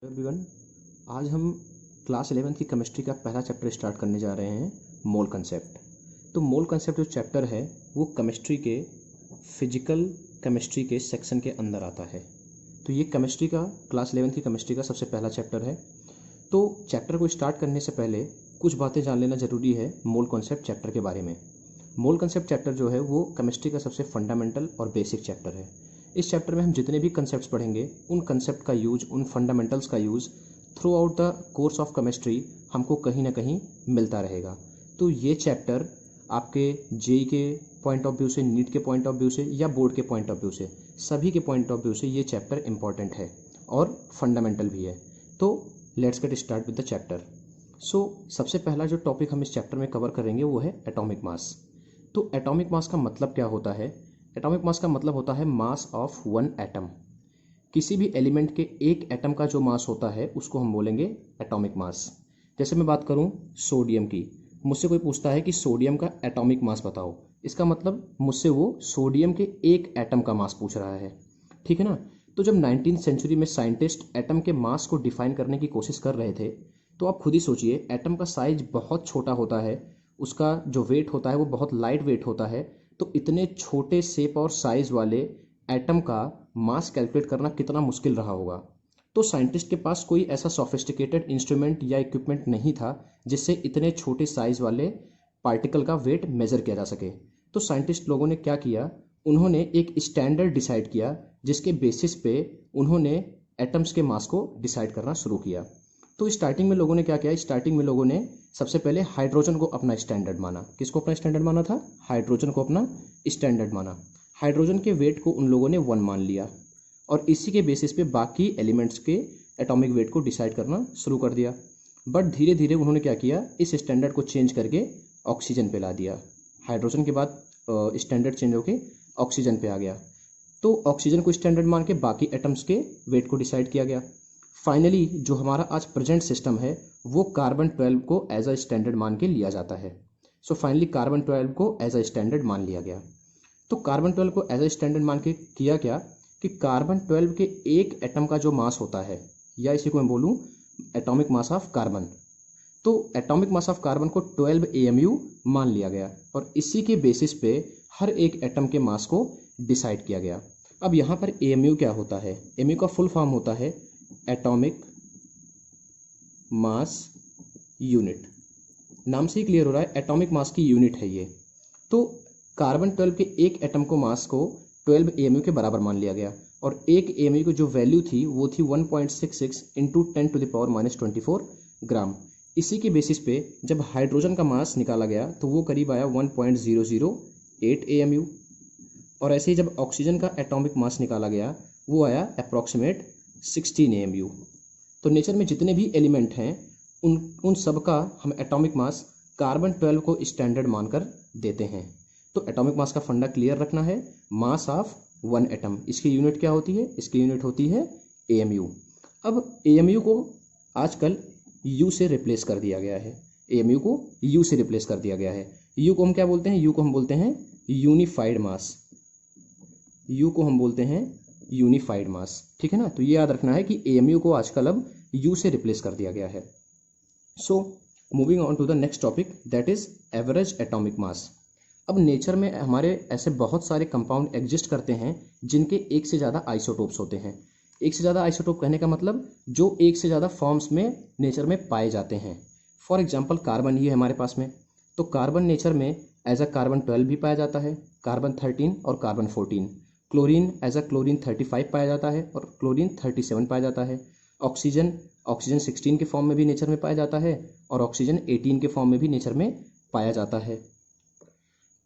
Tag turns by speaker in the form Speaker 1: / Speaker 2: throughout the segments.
Speaker 1: Everyone, आज हम class 11 की केमिस्ट्री का पहला चैप्टर स्टार्ट करने जा रहे हैं, मोल कंसेप्ट। तो मोल कंसेप्ट जो चैप्टर है वो केमिस्ट्री के फिजिकल केमिस्ट्री के सेक्शन के अंदर आता है। तो ये केमिस्ट्री का क्लास 11 की केमिस्ट्री का सबसे पहला चैप्टर है। तो चैप्टर को स्टार्ट करने से पहले कुछ बातें जान लेना ज़रूरी है मोल कंसेप्ट चैप्टर के बारे में। मोल कंसेप्ट चैप्टर जो है वो केमिस्ट्री का सबसे फंडामेंटल और बेसिक चैप्टर है। इस चैप्टर में हम जितने भी कंसेप्ट्स पढ़ेंगे उन कंसेप्ट का यूज, उन फंडामेंटल्स का use through out the course of chemistry हमको कहीं ना कहीं मिलता रहेगा। तो ये चैप्टर आपके जेई के पॉइंट ऑफ व्यू से, नीट के पॉइंट ऑफ व्यू से या बोर्ड के पॉइंट ऑफ व्यू से, सभी के पॉइंट ऑफ व्यू से ये चैप्टर इंपॉर्टेंट है और फंडामेंटल भी है। तो let's get start with the chapter. सबसे पहला जो टॉपिक हम इस चैप्टर में कवर करेंगे वो है एटॉमिक मास। तो एटॉमिक मास का मतलब क्या होता है? एटॉमिक मास का मतलब होता है मास ऑफ वन एटम। किसी भी एलिमेंट के एक एटम का जो मास होता है उसको हम बोलेंगे एटॉमिक मास। जैसे मैं बात करूं सोडियम की, मुझसे कोई पूछता है कि सोडियम का एटॉमिक मास बताओ, इसका मतलब मुझसे वो सोडियम के एक एटम का मास पूछ रहा है, ठीक है ना। तो जब 19वीं सेंचुरी में साइंटिस्ट एटम के मास को डिफाइन करने की कोशिश कर रहे थे, तो आप खुद ही सोचिए, एटम का साइज बहुत छोटा होता है, उसका जो वेट होता है वो बहुत लाइट वेट होता है। तो इतने छोटे शेप और साइज वाले एटम का मास कैलकुलेट करना कितना मुश्किल रहा होगा। तो साइंटिस्ट के पास कोई ऐसा सोफिस्टिकेटेड इंस्ट्रूमेंट या इक्विपमेंट नहीं था जिससे इतने छोटे साइज वाले पार्टिकल का वेट मेजर किया जा सके। तो साइंटिस्ट लोगों ने क्या किया, उन्होंने एक स्टैंडर्ड डिसाइड किया जिसके बेसिस पे उन्होंने एटम्स के मास को डिसाइड करना शुरू किया। तो स्टार्टिंग में लोगों ने क्या किया, स्टार्टिंग में लोगों ने सबसे पहले हाइड्रोजन को अपना स्टैंडर्ड माना। किसको अपना स्टैंडर्ड माना था? हाइड्रोजन को अपना स्टैंडर्ड माना। हाइड्रोजन के वेट को उन लोगों ने 1 मान लिया और इसी के बेसिस पे बाकी एलिमेंट्स के एटॉमिक वेट को डिसाइड करना शुरू कर दिया। बट धीरे धीरे उन्होंने क्या किया, इस स्टैंडर्ड को चेंज करके ऑक्सीजन पे ला दिया। हाइड्रोजन के बाद स्टैंडर्ड चेंज होके ऑक्सीजन पे आ गया। तो ऑक्सीजन को स्टैंडर्ड मान के बाकी एटम्स के वेट को डिसाइड किया गया। फाइनली जो हमारा आज प्रेजेंट सिस्टम है वो कार्बन 12 को एज अ स्टैंडर्ड मान के लिया जाता है। सो फाइनली कार्बन 12 को एज अ स्टैंडर्ड मान लिया गया। तो कार्बन 12 को एज अ स्टैंडर्ड मान के किया क्या कि कार्बन 12 के एक एटम का जो मास होता है, या इसी को मैं बोलूँ एटॉमिक मास ऑफ कार्बन, तो एटॉमिक मास ऑफ कार्बन को 12 AMU मान लिया गया और इसी के बेसिस पे हर एक एटम के मास को डिसाइड किया गया। अब यहाँ पर AMU क्या होता है? AMU का फुल फॉर्म होता है एटॉमिक मास यूनिट। नाम से ही क्लियर हो रहा है, एटॉमिक मास की यूनिट है ये। तो कार्बन 12 के एक एटम को मास को 12 AMU के बराबर मान लिया गया और एक AMU की जो वैल्यू थी वो थी 1.66 इंटू 10⁻⁻24 ग्राम। इसी के बेसिस पे जब हाइड्रोजन का मास निकाला गया तो वो करीब आया 1.008 AMU और ऐसे ही जब ऑक्सीजन का एटॉमिक मास निकाला गया वो आया अप्रॉक्सीमेट 16 AMU। तो नेचर में जितने भी एलिमेंट हैं उन सब का हम एटॉमिक मास कार्बन 12 को स्टैंडर्ड मानकर देते हैं। तो एटॉमिक मास का फंडा क्लियर रखना है, मास ऑफ वन एटम। इसकी यूनिट क्या होती है? इसकी यूनिट होती है AMU। अब AMU को आजकल U से रिप्लेस कर दिया गया है। AMU को U से रिप्लेस कर दिया गया है। U को हम क्या बोलते हैं? U को हम बोलते हैं यूनिफाइड मास। U को हम बोलते हैं यूनिफाइड मास, ठीक है ना। तो ये याद रखना है कि AMU को आजकल अब U से रिप्लेस कर दिया गया है। So moving on to the next topic, that is average atomic mass. अब नेचर में हमारे ऐसे बहुत सारे कंपाउंड एग्जिस्ट करते हैं जिनके एक से ज़्यादा आइसोटोप्स होते हैं। एक से ज़्यादा आइसोटोप कहने का मतलब जो एक से ज़्यादा फॉर्म्स में नेचर में पाए जाते हैं। फॉर एग्जांपल कार्बन ही है हमारे पास में, तो कार्बन नेचर में एज अ कार्बन 12 भी पाया जाता है, कार्बन 13 और carbon 14। Chlorine as a chlorine 35 पाया जाता है और क्लोरीन 37 पाया जाता है। ऑक्सीजन 16 के फॉर्म में भी नेचर में पाया जाता है और ऑक्सीजन 18 के फॉर्म में भी नेचर में पाया जाता है।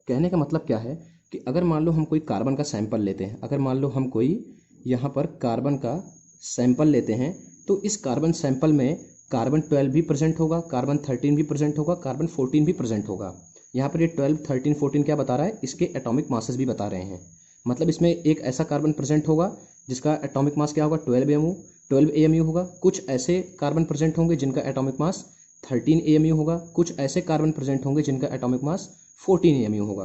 Speaker 1: कहने का मतलब क्या है कि अगर मान लो हम कोई कार्बन का सैंपल लेते हैं, अगर मान लो हम कोई यहाँ पर कार्बन का सैंपल लेते हैं, तो इस कार्बन सैंपल में कार्बन 12 भी प्रेजेंट होगा, कार्बन 13 भी प्रेजेंट होगा, कार्बन 14 भी प्रेजेंट होगा। यहाँ पर ये 12, 13, 14 क्या बता रहा है? इसके एटॉमिक मासेस भी बता रहे हैं। मतलब इसमें एक ऐसा कार्बन प्रेजेंट होगा जिसका एटॉमिक मास क्या होगा? 12 AMU होगा। कुछ ऐसे कार्बन प्रेजेंट होंगे जिनका एटॉमिक मास 13 AMU होगा। कुछ ऐसे कार्बन प्रेजेंट होंगे जिनका एटॉमिक मास 14 AMU होगा।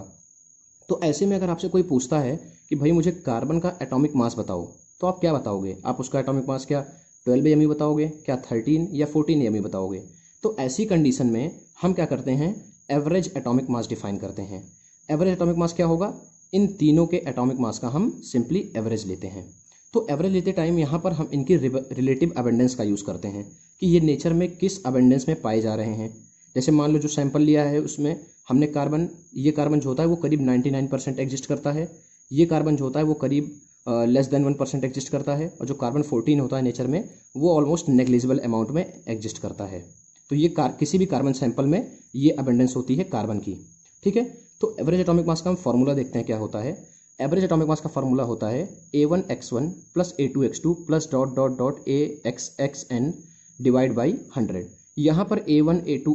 Speaker 1: तो ऐसे में अगर आपसे कोई पूछता है कि भाई मुझे कार्बन का एटॉमिक मास बताओ, तो आप क्या बताओगे? आप उसका एटॉमिक मास क्या 12 AMU बताओगे, क्या 13 या 14 AMU बताओगे? तो ऐसी कंडीशन में हम क्या करते हैं, एवरेज एटॉमिक मास डिफाइन करते हैं। एवरेज एटॉमिक मास क्या होगा, इन तीनों के एटॉमिक मास का हम सिंपली एवरेज लेते हैं। तो एवरेज लेते टाइम यहाँ पर हम इनकी रिलेटिव अबेंडेंस का यूज़ करते हैं कि ये नेचर में किस अबेंडेंस में पाए जा रहे हैं। जैसे मान लो जो सैंपल लिया है उसमें हमने कार्बन, ये कार्बन जो होता है वो करीब 99% एग्जिस्ट करता है, ये कार्बन जो होता है वो करीब लेस देन 1% एग्जिस्ट करता है, और जो कार्बन 14 होता है नेचर में वो ऑलमोस्ट नेग्लिजिबल अमाउंट में एग्जिस्ट करता है। तो ये किसी भी कार्बन सैंपल में ये अबेंडेंस होती है कार्बन की, ठीक है। तो एवरेज एटॉमिक मास का हम फॉर्मूला देखते हैं क्या होता है। एवरेज एटॉमिक मास का फॉर्मूला होता है A1x1 plus A2x2 plus dot dot dot AXXN divide by 100। यहाँ पर A1 A2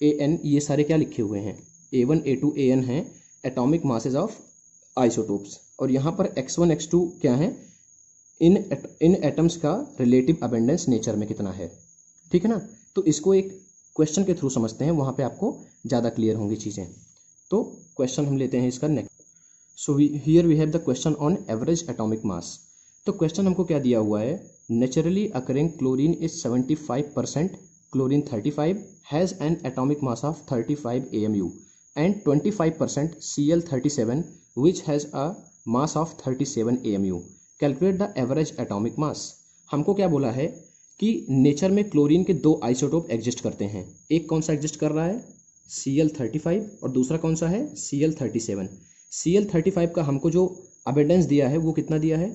Speaker 1: AN ये सारे क्या लिखे हुए हैं, A1 A2 AN हैं एटॉमिक मासेज ऑफ आइसोटोप्स, और यहाँ पर X1 X2 क्या है, इन एटम्स का रिलेटिव अबेंडेंस नेचर में कितना है, ठीक है ना। तो इसको एक क्वेश्चन के थ्रू समझते हैं, वहाँ पे आपको ज़्यादा क्लियर होंगी चीज़ें। तो क्वेश्चन हम लेते हैं इसका next. So here we have the question on average atomic mass. तो क्वेश्चन हमको क्या दिया हुआ है, naturally occurring chlorine is 75%, chlorine 35 has an atomic mass of 35 AMU and 25% Cl37 which has a mass of 37 AMU। Calculate the average atomic mass. हमको क्या बोला है कि नेचर में क्लोरीन के दो आइसोटोप एग्जिस्ट करते हैं, एक कौन सा एग्जिस्ट कर रहा है Cl35 और दूसरा कौन सा है Cl37। Cl35 का हमको जो अबेंडेंस दिया है वो कितना दिया है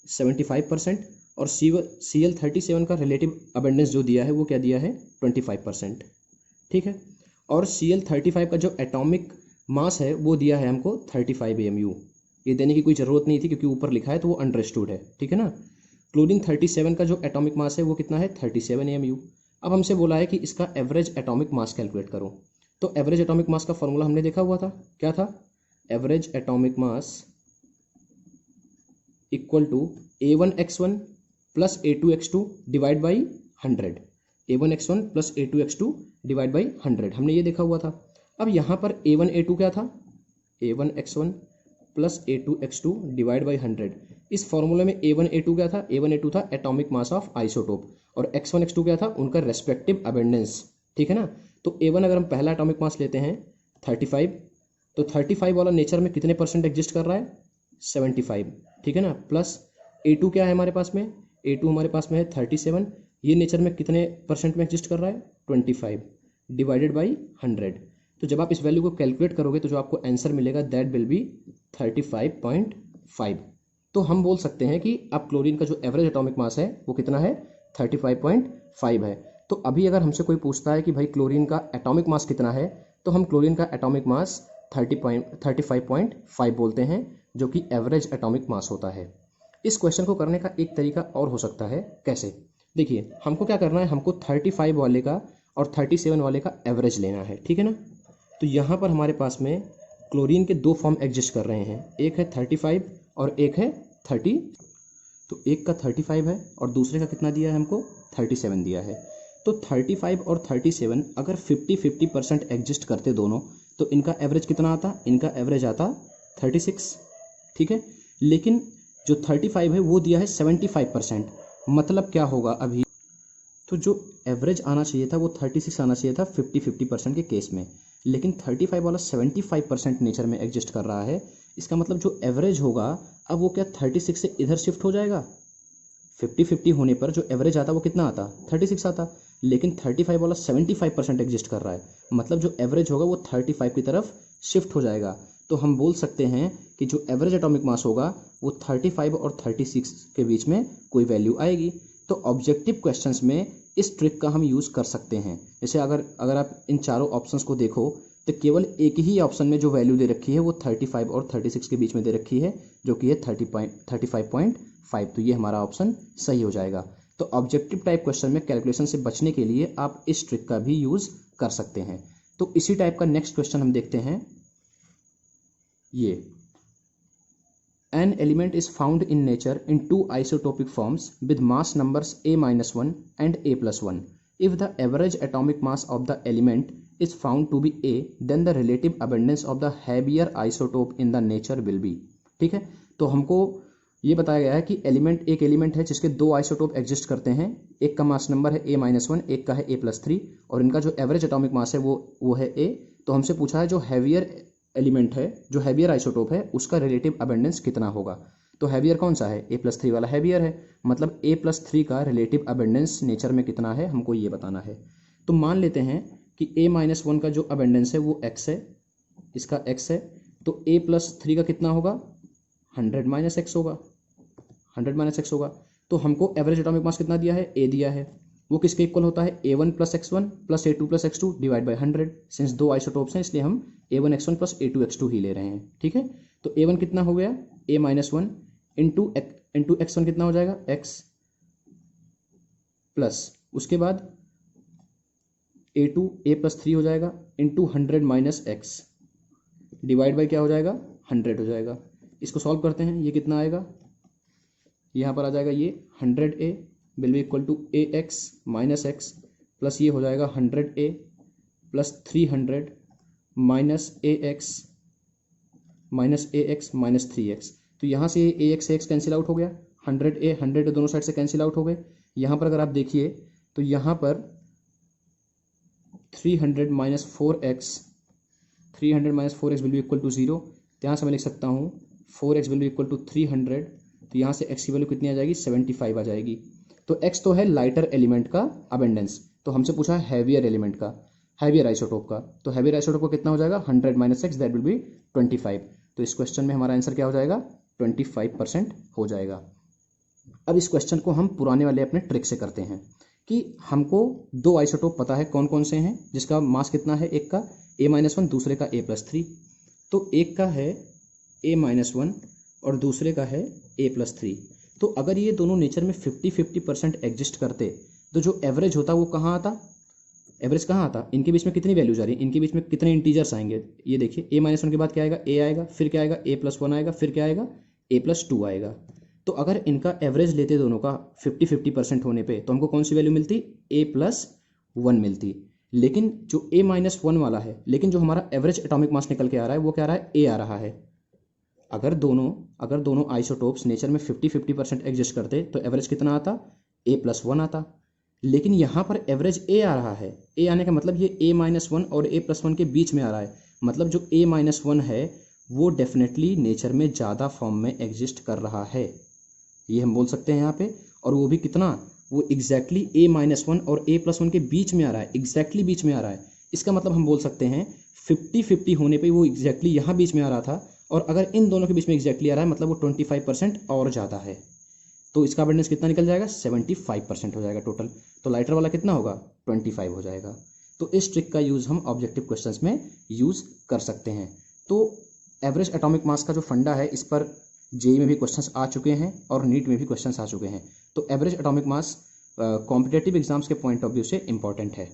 Speaker 1: 75%, और Cl37 का रिलेटिव अबेंडेंस जो दिया है वो क्या दिया है 25%, ठीक है। और Cl35 का जो एटॉमिक मास है वो दिया है हमको 35 AMU। ये देने की कोई ज़रूरत नहीं थी क्योंकि ऊपर लिखा है तो वो अंडरस्टूड है, ठीक है ना। क्लोरीन 37 का जो एटॉमिक मास है वो कितना है 37 AMU। अब हमसे बोला है कि इसका एवरेज एटॉमिक मास कैलकुलेट करो। तो एवरेज एटॉमिक मास का फॉर्मूला हमने देखा हुआ था, क्या था, average atomic mass equal to A1x1 plus A2x2 divide by 100। A1x1 plus A2x2 divide by 100 हमने ये देखा हुआ था। अब यहाँ पर A1 A2 क्या था, A1x1 plus A2x2 divide by 100। इस फॉर्मूले में A1 A2 क्या था, A1 A2 था एटॉमिक मास ऑफ आइसोटोप, और X1 X2 क्या था उनका रेस्पेक्टिव अबेंडेंस, ठीक है ना। तो A1 अगर हम पहला एटॉमिक मास लेते हैं 35, तो 35 वाला नेचर में कितने परसेंट एग्जिस्ट कर रहा है 75, ठीक है ना। प्लस A2 क्या है हमारे पास में, A2 हमारे पास में है 37, ये नेचर में कितने परसेंट में एग्जिस्ट कर रहा है 25 डिवाइडेड बाई 100। तो जब आप इस वैल्यू को कैलकुलेट करोगे तो जो आपको आंसर मिलेगा दैट विल बी 35.5। तो हम बोल सकते हैं कि अब क्लोरीन का जो एवरेज एटॉमिक मास है वो कितना है 35.5 है। तो अभी अगर हमसे कोई पूछता है कि भाई क्लोरीन का एटॉमिक मास कितना है, तो हम क्लोरीन का एटॉमिक मास 35.5 बोलते हैं, जो कि एवरेज एटॉमिक मास होता है। इस क्वेश्चन को करने का एक तरीका और हो सकता है, कैसे, देखिए हमको क्या करना है, हमको 35 वाले का और 37 वाले का एवरेज लेना है, ठीक है ना। तो यहाँ पर हमारे पास में क्लोरीन के दो फॉर्म एग्जिस्ट कर रहे हैं, एक है 35 और एक है 30। तो एक का 35 है और दूसरे का कितना दिया है हमको 37 दिया है। तो 35 और 37 अगर 50-50% एग्जिस्ट करते दोनों, तो इनका एवरेज कितना आता, इनका एवरेज आता 36, ठीक है। लेकिन जो 35 है वो दिया है 75%, मतलब क्या होगा अभी, तो जो एवरेज आना चाहिए था वो 36 आना चाहिए था 50-50% के केस में, लेकिन 35 वाला 75% नेचर में एग्जिस्ट कर रहा है। इसका मतलब जो एवरेज होगा अब वो क्या 36 से इधर शिफ्ट हो जाएगा, 50-50 होने पर जो एवरेज आता वो कितना आता 36 आता, लेकिन 35 वाला 75% एग्जिस्ट कर रहा है, मतलब जो एवरेज होगा वो 35 की तरफ शिफ्ट हो जाएगा। तो हम बोल सकते हैं कि जो एवरेज एटॉमिक मास होगा वो 35 और 36 के बीच में कोई वैल्यू आएगी। तो ऑब्जेक्टिव क्वेश्चंस में इस ट्रिक का हम यूज़ कर सकते हैं। जैसे अगर आप इन चारों ऑप्शंस को देखो तो केवल एक ही ऑप्शन में जो वैल्यू दे रखी है वो 35 और 36 के बीच में दे रखी है, जो कि है 35.5। तो ये हमारा ऑप्शन सही हो जाएगा। तो ऑब्जेक्टिव टाइप क्वेश्चन में कैलकुलेशन से बचने के लिए आप इस ट्रिक का भी यूज़ कर सकते हैं। तो इसी टाइप का नेक्स्ट क्वेश्चन हम देखते हैं। ये An element is found in nature in two isotopic forms with mass numbers a-1 and a+1. If the average atomic mass of the element is found to be a, then the relative abundance of the heavier isotope in the nature will be। ठीक है, तो हमको ये बताया गया है कि एक एलिमेंट है जिसके दो आइसोटोप एग्जिस्ट करते हैं, एक का मास नंबर है A-1, एक का है A+3, और इनका जो एवरेज एटॉमिक मास है वो है A। तो हमसे पूछा है जो हैवियर एलिमेंट है, जो हैवियर आइसोटोप है, उसका रिलेटिव अबेंडेंस कितना होगा। तो हैवियर कौन सा है, A+3 वाला हैवियर है, मतलब A+3 का रिलेटिव अबेंडेंस नेचर में कितना है हमको ये बताना है। तो मान लेते हैं कि A-1 का जो अबेंडेंस है वो x है, इसका x है, तो A+3 का कितना होगा, 100 - x होगा, 100 - x होगा। तो हमको एवरेज एटॉमिक मास कितना दिया है, A दिया है, वो किसके इक्वल होता है, A1 + x1 + A2 + x2 divide by 100। Since दो आइसोटोप्स हैं इसलिए हम A1 x1 + A2 x2 ही ले रहे हैं, ठीक है। तो A1 कितना हो गया, A-1 इंटू x1 कितना हो जाएगा, x, प्लस उसके बाद A2 A+3 हो जाएगा इंटू 100 - x डिवाइड बाई क्या हो जाएगा, 100 हो जाएगा। इसको सॉल्व करते हैं, ये कितना आएगा, यहाँ पर आ जाएगा ये 100A will be equal to AX - x plus ये हो जाएगा 100A plus 300 minus AX minus 3x। तो यहाँ से AX कैंसिल आउट हो गया, 100A 100 दोनों साइड से कैंसिल आउट हो गए। यहाँ पर अगर आप देखिए तो यहाँ पर 300 - 4x will be equal to 0। तो यहाँ से मैं लिख सकता हूँ 4x will be equal to 300। तो यहाँ से x की वैल्यू कितनी आ जाएगी, 75 आ जाएगी। तो x तो है लाइटर एलिमेंट का अबेंडेंस, तो हमसे पूछा है हैवियर एलिमेंट का, हैवियर आइसोटोप का। तो हैवियर आइसोटोप का कितना हो जाएगा, 100 - x दैट विल बी 25। तो इस क्वेश्चन में हमारा आंसर क्या हो जाएगा, 25% हो जाएगा। अब इस क्वेश्चन को हम पुराने वाले अपने ट्रिक से करते हैं कि हमको दो आइसोटोप पता है कौन कौन से हैं, जिसका मास कितना है, एक का A-1 दूसरे का A+3। तो एक का है A-1 और दूसरे का है A+3। तो अगर ये दोनों नेचर में 50-50% एग्जिस्ट करते तो जो एवरेज होता वो कहाँ आता, एवरेज कहाँ आता, इनके बीच में कितनी वैल्यूज आ रही है, इनके बीच में कितने इंटीजर्स आएंगे। ये देखिए A-1 के बाद क्या आएगा, A आएगा, फिर क्या आएगा, A+1 आएगा, फिर क्या आएगा, A+2 आएगा। तो अगर इनका एवरेज लेते दोनों का 50-50% होने पे तो हमको कौन सी वैल्यू मिलती, A+1 मिलती। लेकिन जो A-1 वाला है, लेकिन जो हमारा एवरेज एटॉमिक मास निकल के आ रहा है वो क्या आ रहा है, A आ रहा है। अगर दोनों आइसोटोप्स नेचर में 50-50% एग्जिस्ट करते तो एवरेज कितना आता, A+1 आता। लेकिन यहाँ पर एवरेज A आ रहा है, A आने का मतलब ये A-1 और A+1 के बीच में आ रहा है, मतलब जो A-1 है वो डेफिनेटली नेचर में ज़्यादा फॉर्म में एग्जिस्ट कर रहा है, ये हम बोल सकते हैं यहाँ पे। और वो भी कितना, वो एग्जैक्टली A-1 और A+1 के बीच में आ रहा है, एग्जैक्टली बीच में आ रहा है। इसका मतलब हम बोल सकते हैं 50-50 होने पे वो एग्जैक्टली यहाँ बीच में आ रहा था, और अगर इन दोनों के बीच में एग्जैक्टली आ रहा है मतलब वो 25% और ज़्यादा है। तो इसका अबेंडेंस कितना निकल जाएगा, 75% हो जाएगा टोटल। तो लाइटर वाला कितना होगा, 25 हो जाएगा। तो इस ट्रिक का यूज़ हम ऑब्जेक्टिव क्वेश्चंस में यूज़ कर सकते हैं। तो एवरेज एटॉमिक मास का जो फंडा है इस पर जेई में भी क्वेश्चंस आ चुके हैं और नीट में भी क्वेश्चंस आ चुके हैं। तो average atomic mass competitive exams के पॉइंट ऑफ व्यू से इंपॉर्टेंट है।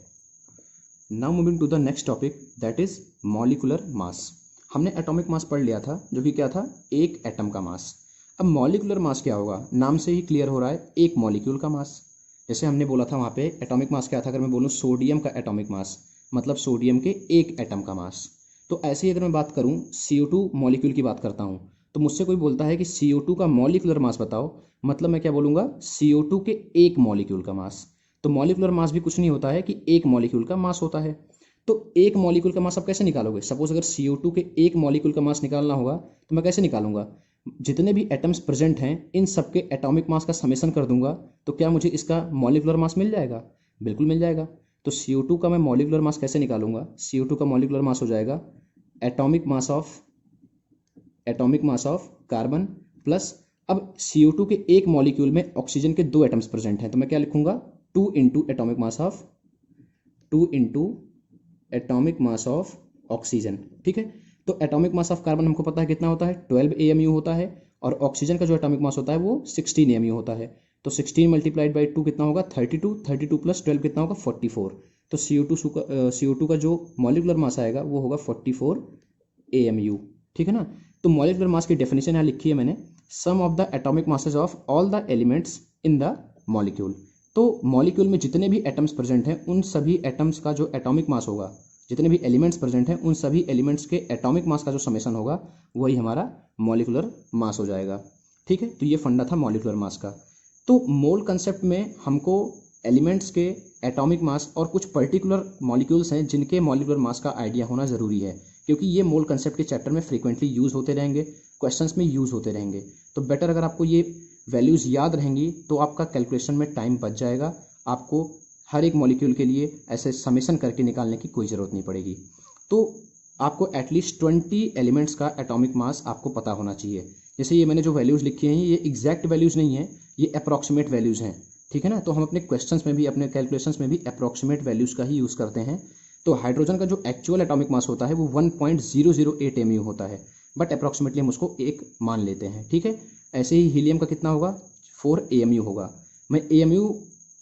Speaker 1: Now moving to the next topic that is molecular mass. हमने एटॉमिक मास पढ़ लिया था जो कि क्या था, एक एटम का मास। अब मॉलिकुलर मास क्या होगा, नाम से ही क्लियर हो रहा है, एक मॉलिक्यूल का मास। जैसे हमने बोला था वहाँ पे एटॉमिक मास क्या था, अगर मैं बोलूँ सोडियम का एटॉमिक मास मतलब सोडियम के एक एटम का मास। तो ऐसे ही अगर मैं बात करूँ CO2 मॉलिक्यूल की बात करता हूँ, तो मुझसे कोई बोलता है कि CO2 का मॉलिकुलर मास बताओ, मतलब मैं क्या बोलूँगा, CO2 के एक मॉलिक्यूल का मास। तो मॉलिकुलर मास भी कुछ नहीं होता है कि एक मॉलिक्यूल का मास होता है। तो एक मॉलिक्यूल का मास आप कैसे निकालोगे, सपोज अगर CO2 के एक मॉलिक्यूल का मास निकालना होगा तो मैं कैसे निकालूंगा, जितने भी एटम्स प्रेजेंट हैं इन सबके एटॉमिक मास का समेशन कर दूंगा, तो क्या मुझे इसका मॉलिकुलर मास मिल जाएगा, बिल्कुल मिल जाएगा। तो CO2 का मैं मॉलिकुलर मास कैसे निकालूंगा, CO2 का मॉलिकुलर मास हो जाएगा atomic mass of carbon plus, अब CO2 के एक मॉलिक्यूल में ऑक्सीजन के दो एटम्स प्रेजेंट हैं, तो मैं क्या लिखूंगा, 2 into atomic mass of oxygen, ठीक है। तो एटॉमिक मास ऑफ कार्बन हमको पता है कितना होता है, 12 AMU होता है, और ऑक्सीजन का जो एटॉमिक मास होता है वो 16 AMU होता है। तो 16 मल्टीप्लाइड बाई 2 कितना होगा, 32 प्लस 12 कितना होगा, 44। तो CO2 का जो मॉलिकुलर मास आएगा वो होगा 44 AMU, ठीक है ना। तो मॉलिकुलर मास की डेफिनेशन यहाँ लिखी है मैंने, sum of the atomic masses of all the elements in the molecule. तो मॉलिक्यूल में जितने भी एटम्स प्रेजेंट हैं उन सभी एटम्स का जो एटॉमिक मास होगा, जितने भी एलिमेंट्स प्रेजेंट हैं उन सभी एलिमेंट्स के एटॉमिक मास का जो समेशन होगा वही हमारा मॉलिकुलर मास हो जाएगा। ठीक है, तो ये फंडा था मॉलिक्यूलर मास का। तो मोल कंसेप्ट में हमको एलिमेंट्स के एटॉमिक मास और कुछ पर्टिकुलर मॉलिक्यूल्स हैं जिनके मॉलिक्यूलर मास का आइडिया होना ज़रूरी है, क्योंकि ये मोल कंसेप्ट के चैप्टर में फ्रीक्वेंटली यूज़ होते रहेंगे, क्वेश्चंस में यूज़ होते रहेंगे। तो बेटर अगर आपको ये वैल्यूज़ याद रहेंगी तो आपका कैलकुलेशन में टाइम बच जाएगा, आपको हर एक मॉलिक्यूल के लिए ऐसे समेशन करके निकालने की कोई ज़रूरत नहीं पड़ेगी। तो आपको एटलीस्ट 20 एलिमेंट्स का एटॉमिक मास आपको पता होना चाहिए। जैसे ये मैंने जो वैल्यूज़ लिखी हैं ये एग्जैक्ट वैल्यूज़ नहीं है, ये अप्रॉक्सीमेट वैल्यूज़ हैं, ठीक है ना। तो हम अपने क्वेश्चंस में भी, अपने कैलकुलेशंस में भी अप्रॉक्सीमेट वैल्यूज़ का ही यूज़ करते हैं। तो हाइड्रोजन का जो एक्चुअल एटॉमिक मास होता है वो 1.008 mu होता है, बट अप्रॉक्सीमेटली हम उसको 1 मान लेते हैं, ठीक है। ऐसे ही हीलियम का कितना होगा, 4 AMU होगा। मैं AMU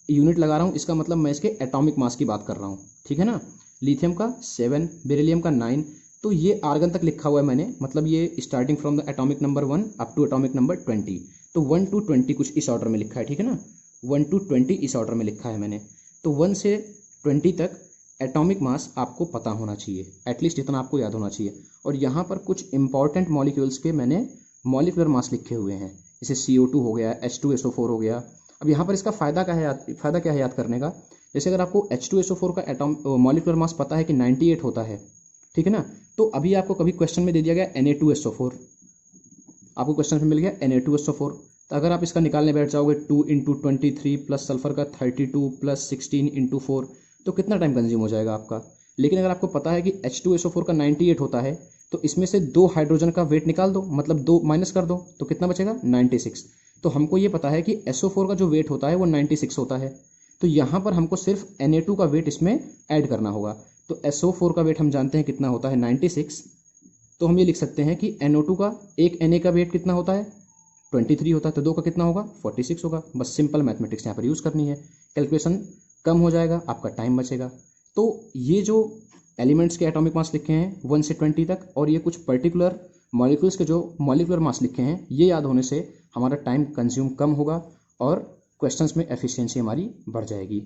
Speaker 1: यूनिट लगा रहा हूँ, इसका मतलब मैं इसके एटॉमिक मास की बात कर रहा हूँ, ठीक है ना। लिथियम का 7, बेरिलियम का 9, तो ये आर्गन तक लिखा हुआ है मैंने, मतलब ये starting from the atomic number 1 up to atomic number 20, तो 1 to 20 कुछ इस ऑर्डर में लिखा है, ठीक है ना। 1 to 20 इस ऑर्डर में लिखा है मैंने। तो 1 से 20 तक एटॉमिक मास आपको पता होना चाहिए, एटलीस्ट इतना आपको याद होना चाहिए। और यहाँ पर कुछ इंपॉर्टेंट मॉलिक्यूल्स के मैंने मॉलिक्यूलर मास लिखे हुए हैं, जैसे CO2 हो गया, H2SO4 हो गया। अब यहाँ पर इसका फ़ायदा क्या है याद करने का। जैसे अगर आपको H2SO4 का मॉलिक्यूलर मास पता है कि 98 होता है, ठीक है ना, तो अभी आपको कभी क्वेश्चन में दे दिया गया Na2SO4, आपको क्वेश्चन में मिल गया Na2SO4, तो अगर आप इसका निकालने बैठ जाओगे 2 × 23 प्लस सल्फर का 32 प्लस 16 × 4, तो कितना टाइम कंज्यूम हो जाएगा आपका। लेकिन अगर आपको पता है कि H2SO4 का 98 होता है, तो इसमें से 2 हाइड्रोजन का वेट निकाल दो, मतलब 2 माइनस कर दो, तो कितना बचेगा 96। तो हमको ये पता है कि SO4 का जो वेट होता है वो 96 होता है, तो यहाँ पर हमको सिर्फ Na2 का वेट इसमें ऐड करना होगा। तो SO4 का वेट हम जानते हैं कितना होता है 96, तो हम ये लिख सकते हैं कि NO2 का, एक Na का वेट कितना होता है 23 होता है, तो 2 का कितना होगा 46 होगा। बस सिंपल मैथमेटिक्स यहाँ पर यूज़ करनी है, कैलकुलेशन कम हो जाएगा, आपका टाइम बचेगा। तो ये जो एलिमेंट्स के एटॉमिक मास लिखे हैं 1 से 20 तक, और ये कुछ पर्टिकुलर मॉलिक्यूल्स के जो मॉलिक्यूलर मास लिखे हैं, ये याद होने से हमारा टाइम कंज्यूम कम होगा और क्वेश्चंस में एफिशिएंसी हमारी बढ़ जाएगी।